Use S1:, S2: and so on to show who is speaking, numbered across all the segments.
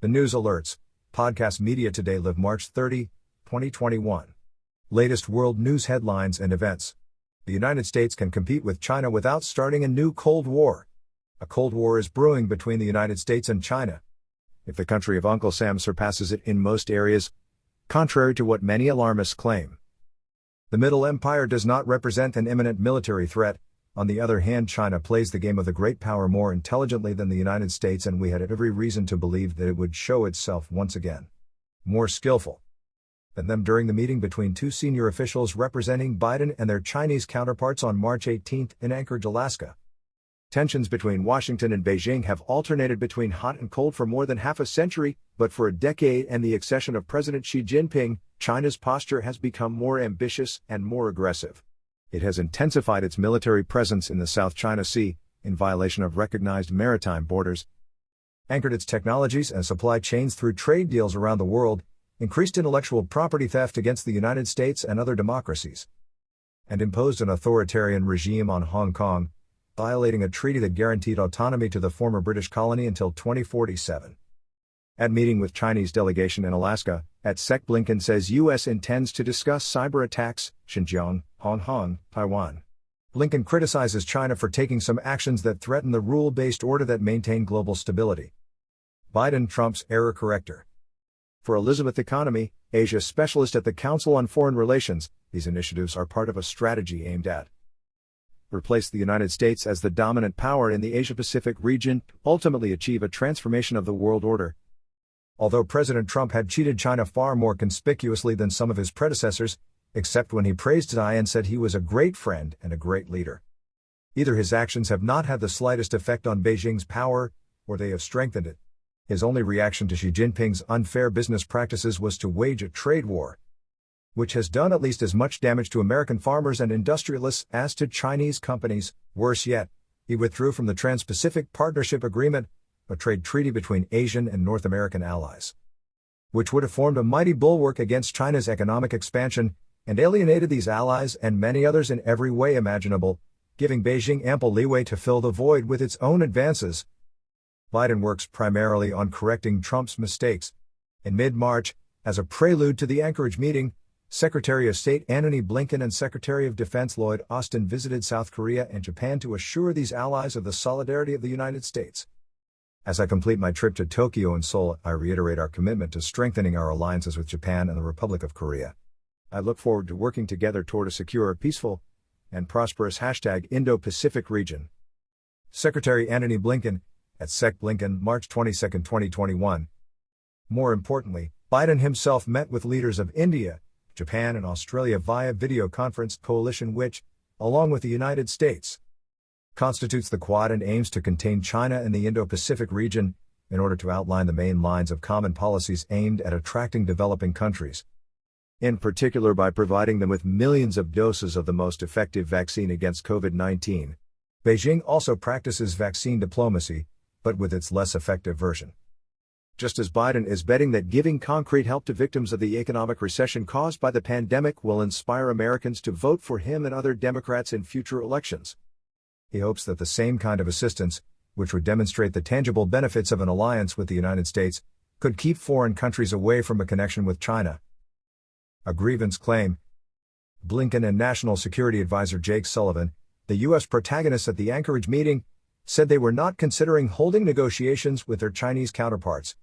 S1: The News Alerts, Podcast Media Today, live March 30, 2021. Latest world news headlines and events. The United States can compete with China without starting a new Cold War. A Cold War is brewing between the United States and China. If the country of Uncle Sam surpasses it in most areas, contrary to what many alarmists claim. The Middle Empire does not represent an imminent military threat. On the other hand, China plays the game of the great power more intelligently than the United States, and we had every reason to believe that it would show itself once again more skillful than them during the meeting between two senior officials representing Biden and their Chinese counterparts on March 18 in Anchorage, Alaska. Tensions between Washington and Beijing have alternated between hot and cold for more than half a century, but for a decade and the accession of President Xi Jinping, China's posture has become more ambitious and more aggressive. It has intensified its military presence in the South China Sea, in violation of recognized maritime borders, anchored its technologies and supply chains through trade deals around the world, increased intellectual property theft against the United States and other democracies, and imposed an authoritarian regime on Hong Kong, violating a treaty that guaranteed autonomy to the former British colony until 2047. At meeting with Chinese delegation in Alaska, Sec Blinken says U.S. intends to discuss cyber attacks, Xinjiang, Hong Kong, Taiwan. Blinken criticizes China for taking some actions that threaten the rule-based order that maintain global stability. Biden Trump's error corrector. For Elizabeth Economy, Asia specialist at the Council on Foreign Relations, these initiatives are part of a strategy aimed at replace the United States as the dominant power in the Asia-Pacific region, ultimately achieve a transformation of the world order. Although President Trump had cheated China far more conspicuously than some of his predecessors, except when he praised Xi and said he was a great friend and a great leader. Either his actions have not had the slightest effect on Beijing's power, or they have strengthened it. His only reaction to Xi Jinping's unfair business practices was to wage a trade war, which has done at least as much damage to American farmers and industrialists as to Chinese companies. Worse yet, he withdrew from the Trans-Pacific Partnership Agreement, a trade treaty between Asian and North American allies, which would have formed a mighty bulwark against China's economic expansion, and alienated these allies and many others in every way imaginable, giving Beijing ample leeway to fill the void with its own advances. Biden works primarily on correcting Trump's mistakes. In mid-March, as a prelude to the Anchorage meeting, Secretary of State Antony Blinken and Secretary of Defense Lloyd Austin visited South Korea and Japan to assure these allies of the solidarity of the United States. As I complete my trip to Tokyo and Seoul, I reiterate our commitment to strengthening our alliances with Japan and the Republic of Korea. I look forward to working together toward a secure, peaceful, and prosperous Indo-Pacific region. Secretary Antony Blinken, at Sec Blinken, March 22, 2021. More importantly, Biden himself met with leaders of India, Japan and Australia via video conference coalition which, along with the United States, constitutes the Quad and aims to contain China and the Indo-Pacific region, in order to outline the main lines of common policies aimed at attracting developing countries, in particular by providing them with millions of doses of the most effective vaccine against COVID-19. Beijing also practices vaccine diplomacy, but with its less effective version. Just as Biden is betting that giving concrete help to victims of the economic recession caused by the pandemic will inspire Americans to vote for him and other Democrats in future elections, he hopes that the same kind of assistance, which would demonstrate the tangible benefits of an alliance with the United States, could keep foreign countries away from a connection with China. A grievance claim. Blinken and National Security Advisor Jake Sullivan, the U.S. protagonists at the Anchorage meeting, said they were not considering holding negotiations with their Chinese counterparts.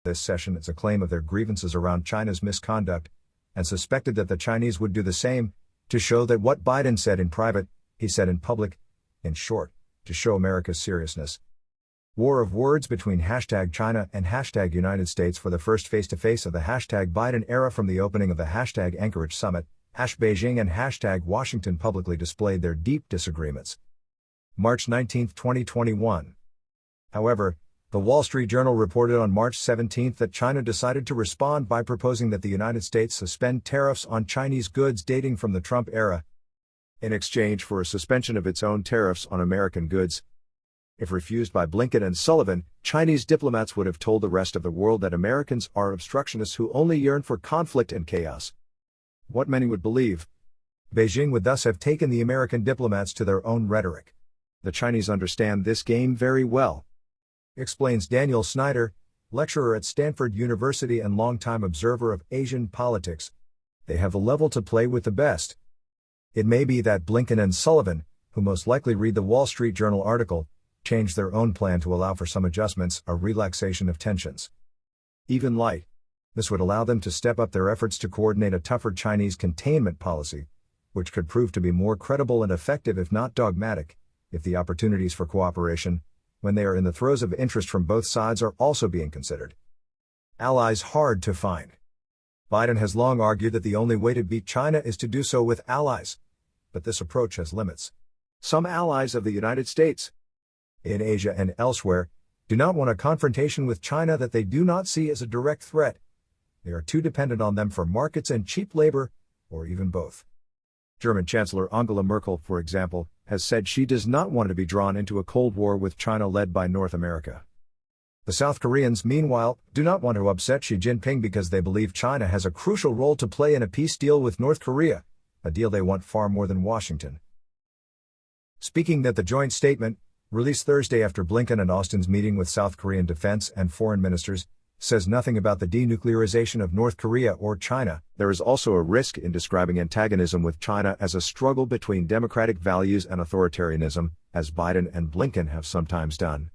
S1: This session is a claim of their grievances around China's misconduct, and suspected that the Chinese would do the same, to show that what Biden said in private, he said in public. In short, to show America's seriousness. War of words between #China and #United States for the first face-to-face of the #Biden era from the opening of the #Anchorage summit. Beijing and #Washington publicly displayed their deep disagreements. March 19, 2021. However, the Wall Street Journal reported on March 17 that China decided to respond by proposing that the United States suspend tariffs on Chinese goods dating from the Trump era, in exchange for a suspension of its own tariffs on American goods. If refused by Blinken and Sullivan, Chinese diplomats would have told the rest of the world that Americans are obstructionists who only yearn for conflict and chaos. What many would believe. Beijing would thus have taken the American diplomats to their own rhetoric. The Chinese understand this game very well, explains Daniel Snyder, lecturer at Stanford University and longtime observer of Asian politics. They have the level to play with the best. It may be that Blinken and Sullivan, who most likely read the Wall Street Journal article, changed their own plan to allow for some adjustments, a relaxation of tensions. Even light. This would allow them to step up their efforts to coordinate a tougher Chinese containment policy, which could prove to be more credible and effective if not dogmatic, if the opportunities for cooperation, when they are in the throes of interest from both sides, are also being considered. Allies hard to find. Biden has long argued that the only way to beat China is to do so with allies, but this approach has limits. Some allies of the United States, in Asia and elsewhere, do not want a confrontation with China that they do not see as a direct threat. They are too dependent on them for markets and cheap labor, or even both. German Chancellor Angela Merkel, for example, has said she does not want to be drawn into a Cold War with China led by North America. The South Koreans, meanwhile, do not want to upset Xi Jinping because they believe China has a crucial role to play in a peace deal with North Korea, a deal they want far more than Washington. Speaking at the joint statement, released Thursday after Blinken and Austin's meeting with South Korean defense and foreign ministers, says nothing about the denuclearization of North Korea or China. There is also a risk in describing antagonism with China as a struggle between democratic values and authoritarianism, as Biden and Blinken have sometimes done.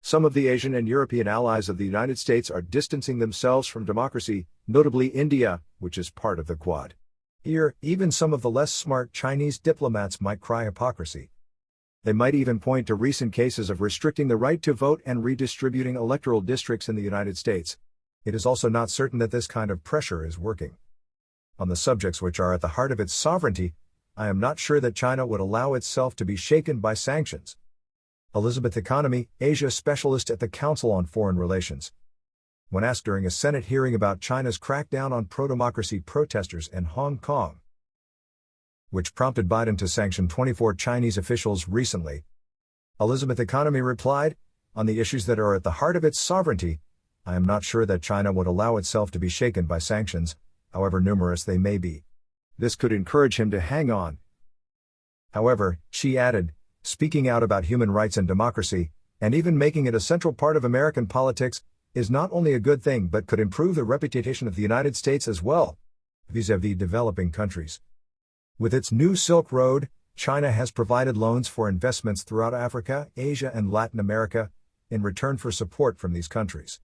S1: Some of the Asian and European allies of the United States are distancing themselves from democracy, notably India, which is part of the Quad. Here, even some of the less smart Chinese diplomats might cry hypocrisy. They might even point to recent cases of restricting the right to vote and redistributing electoral districts in the United States. It is also not certain that this kind of pressure is working. On the subjects which are at the heart of its sovereignty, I am not sure that China would allow itself to be shaken by sanctions. Elizabeth Economy, Asia specialist at the Council on Foreign Relations. When asked during a Senate hearing about China's crackdown on pro-democracy protesters in Hong Kong, which prompted Biden to sanction 24 Chinese officials recently, Elizabeth Economy replied, "On the issues that are at the heart of its sovereignty, I am not sure that China would allow itself to be shaken by sanctions, however numerous they may be." This could encourage him to hang on. However, she added, speaking out about human rights and democracy, and even making it a central part of American politics, is not only a good thing but could improve the reputation of the United States as well, vis-à-vis developing countries. With its new Silk Road, China has provided loans for investments throughout Africa, Asia, and Latin America, in return for support from these countries.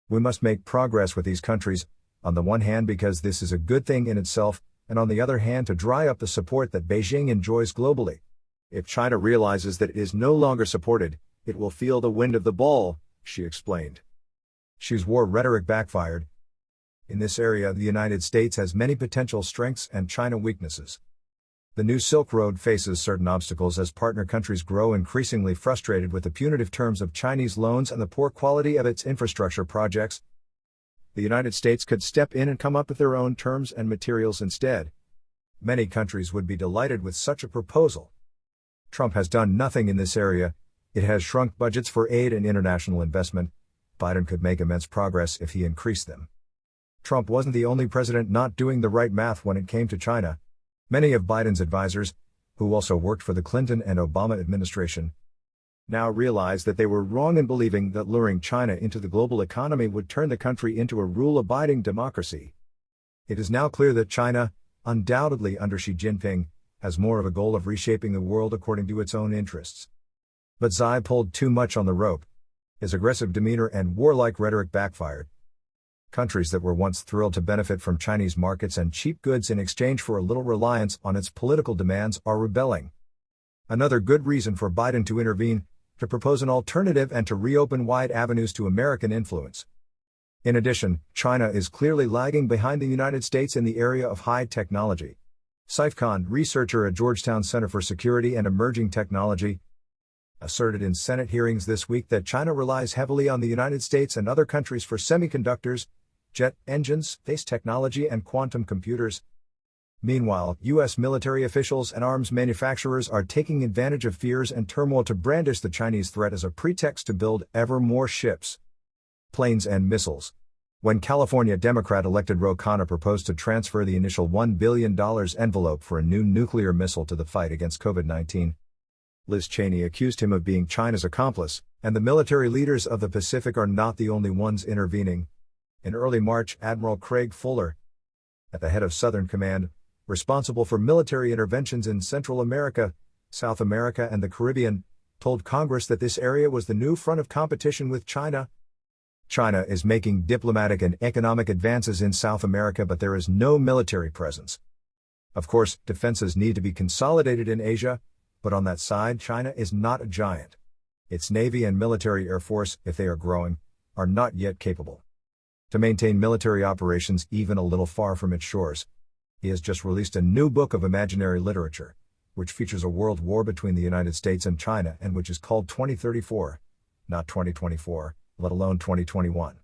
S1: We must make progress with these countries, on the one hand because this is a good thing in itself, and on the other hand to dry up the support that Beijing enjoys globally. If China realizes that it is no longer supported, it will feel the wind of the ball, she explained. Xi's war rhetoric backfired. In this area, the United States has many potential strengths and China weaknesses. The new Silk Road faces certain obstacles as partner countries grow increasingly frustrated with the punitive terms of Chinese loans and the poor quality of its infrastructure projects. The United States could step in and come up with their own terms and materials instead. Many countries would be delighted with such a proposal. Trump has done nothing in this area. It has shrunk budgets for aid and international investment. Biden could make immense progress if he increased them. Trump wasn't the only president not doing the right math when it came to China. Many of Biden's advisors, who also worked for the Clinton and Obama administration, now realize that they were wrong in believing that luring China into the global economy would turn the country into a rule-abiding democracy. It is now clear that China, undoubtedly under Xi Jinping, has more of a goal of reshaping the world according to its own interests. But Xi pulled too much on the rope. His aggressive demeanor and warlike rhetoric backfired. Countries that were once thrilled to benefit from Chinese markets and cheap goods in exchange for a little reliance on its political demands are rebelling. Another good reason for Biden to intervene, to propose an alternative and to reopen wide avenues to American influence. In addition, China is clearly lagging behind the United States in the area of high technology. Saif Khan, researcher at Georgetown Center for Security and Emerging Technology, asserted in Senate hearings this week that China relies heavily on the United States and other countries for semiconductors, jet engines, space technology, and quantum computers. Meanwhile, U.S. military officials and arms manufacturers are taking advantage of fears and turmoil to brandish the Chinese threat as a pretext to build ever more ships, planes, and missiles. When California Democrat-elected Ro Khanna proposed to transfer the initial $1 billion envelope for a new nuclear missile to the fight against COVID-19, Liz Cheney accused him of being China's accomplice, And the military leaders of the Pacific are not the only ones intervening. In early March, Admiral Craig Fuller, at the head of Southern Command, responsible for military interventions in Central America, South America, and the Caribbean, told Congress that this area was the new front of competition with China. China is making diplomatic and economic advances in South America, but there is no military presence. Of course, defenses need to be consolidated in Asia, but on that side, China is not a giant. Its Navy and military air force, if they are growing, are not yet capable to maintain military operations even a little far from its shores. He has just released a new book of imaginary literature, which features a world war between the United States and China and which is called 2034, not 2024, let alone 2021.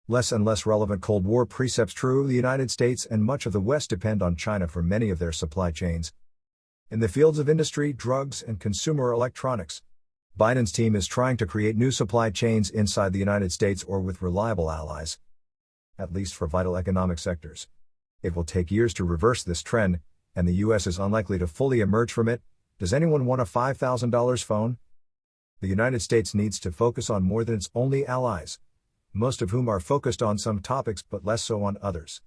S1: Less and less relevant Cold War precepts. True, the United States and much of the West depend on China for many of their supply chains. In the fields of industry, drugs, and consumer electronics, Biden's team is trying to create new supply chains inside the United States or with reliable allies, at least for vital economic sectors. It will take years to reverse this trend, and the U.S. is unlikely to fully emerge from it. Does anyone want a $5,000 phone? The United States needs to focus on more than its only allies, most of whom are focused on some topics but less so on others.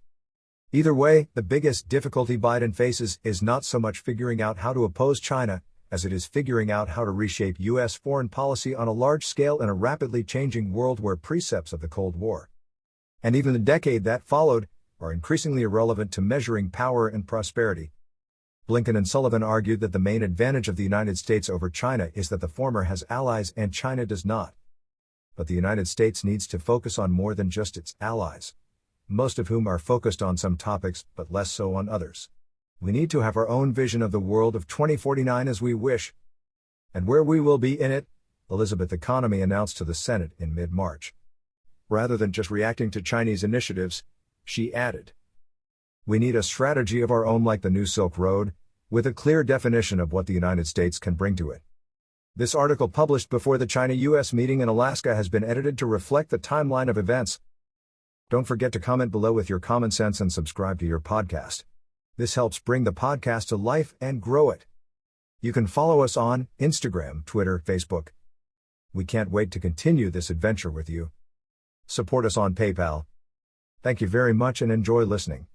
S1: Either way, the biggest difficulty Biden faces is not so much figuring out how to oppose China, as it is figuring out how to reshape U.S. foreign policy on a large scale in a rapidly changing world where precepts of the Cold War, and even the decade that followed, are increasingly irrelevant to measuring power and prosperity. Blinken and Sullivan argued that the main advantage of the United States over China is that the former has allies and China does not. But the United States needs to focus on more than just its allies, most of whom are focused on some topics but less so on others. We need to have our own vision of the world of 2049 as we wish, and where we will be in it, Elizabeth Economy announced to the Senate in mid-March. Rather than just reacting to Chinese initiatives, she added, "We need a strategy of our own like the New Silk Road, with a clear definition of what the United States can bring to it." This article, published before the China-US meeting in Alaska, has been edited to reflect the timeline of events. Don't forget to comment below with your common sense and subscribe to your podcast. This helps bring the podcast to life and grow it. You can follow us on Instagram, Twitter, Facebook. We can't wait to continue this adventure with you. Support us on PayPal. Thank you very much and enjoy listening.